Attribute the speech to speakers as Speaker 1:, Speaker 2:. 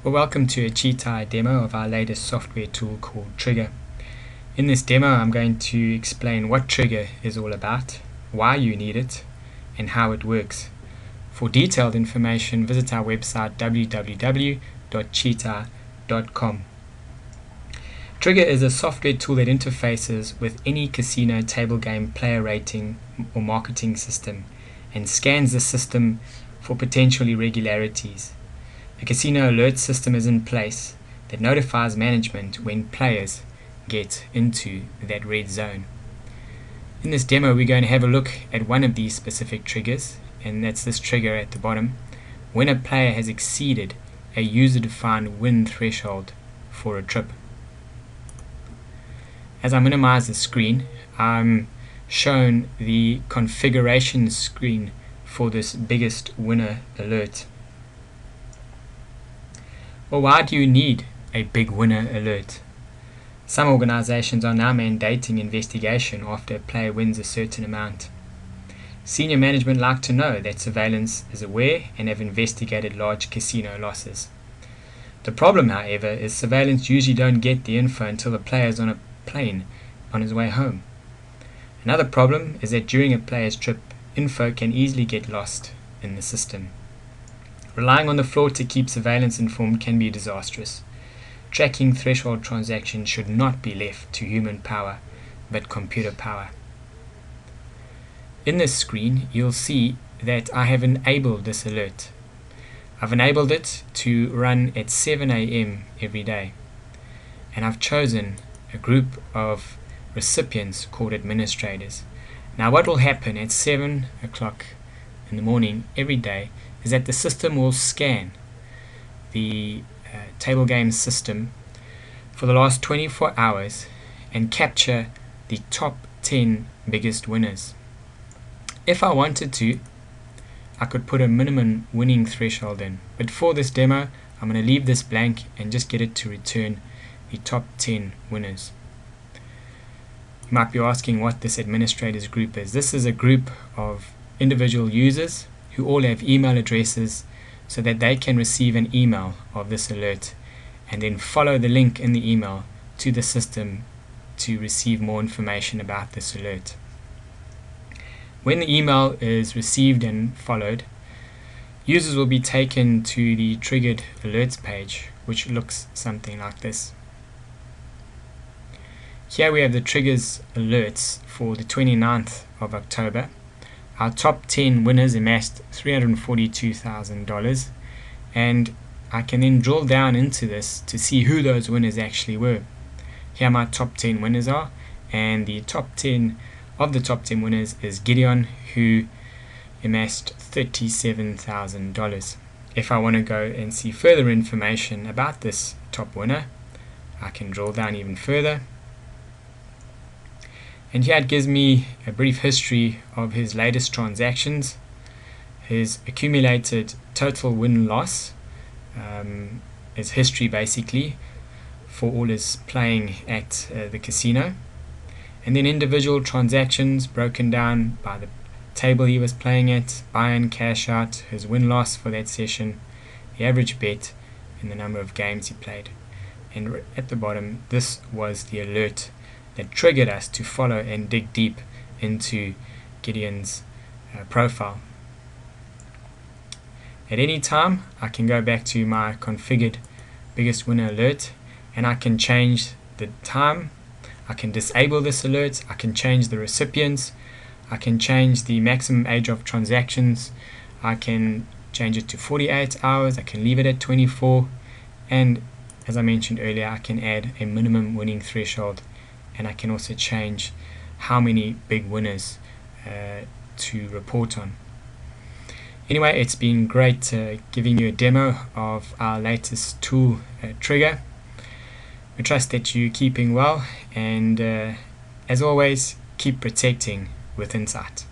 Speaker 1: Well, welcome to a Cheetah demo of our latest software tool called Trigger. In this demo, I'm going to explain what Trigger is all about, why you need it, and how it works. For detailed information, visit our website www.cheetah.com. Trigger is a software tool that interfaces with any casino table game player rating or marketing system and scans the system for potential irregularities. A casino alert system is in place that notifies management when players get into that red zone. In this demo, we're going to have a look at one of these specific triggers, and that's this trigger at the bottom, when a player has exceeded a user-defined win threshold for a trip. As I minimize the screen, I'm shown the configuration screen for this biggest winner alert. Well, why do you need a big winner alert? Some organizations are now mandating investigation after a player wins a certain amount. Senior management like to know that surveillance is aware and have investigated large casino losses. The problem, however, is surveillance usually don't get the info until the player is on a plane on his way home. Another problem is that during a player's trip, info can easily get lost in the system. Relying on the floor to keep surveillance informed can be disastrous. Tracking threshold transactions should not be left to human power, but computer power. In this screen, you'll see that I have enabled this alert. I've enabled it to run at 7 a.m. every day. And I've chosen a group of recipients called administrators. Now what will happen at 7 o'clock in the morning every day is that the system will scan the table game system for the last 24 hours and capture the top 10 biggest winners. If I wanted to, I could put a minimum winning threshold in, but for this demo I'm going to leave this blank and just get it to return the top 10 winners. You might be asking what this administrators group is. This is a group of individual users who all have email addresses so that they can receive an email of this alert and then follow the link in the email to the system to receive more information about this alert. When the email is received and followed, users will be taken to the triggered alerts page, which looks something like this. Here we have the triggers alerts for the 29th of October. Our top 10 winners amassed $342,000, and I can then drill down into this to see who those winners actually were. Here my top 10 winners are, and the top 10 of the top 10 winners is Gideon, who amassed $37,000. If I want to go and see further information about this top winner, I can drill down even further. And here it gives me a brief history of his latest transactions, his accumulated total win-loss, his history basically for all his playing at the casino, and then individual transactions broken down by the table he was playing at, buy-in, cash out, his win-loss for that session, the average bet, and the number of games he played. And at the bottom, this was the alert that triggered us to follow and dig deep into Gideon's profile. At any time, I can go back to my configured biggest winner alert and I can change the time, I can disable this alert, I can change the recipients, I can change the maximum age of transactions, I can change it to 48 hours, I can leave it at 24, and as I mentioned earlier, I can add a minimum winning threshold, and I can also change how many big winners to report on. Anyway, it's been great giving you a demo of our latest tool, Trigger. We trust that you're keeping well, and as always, keep protecting with insight.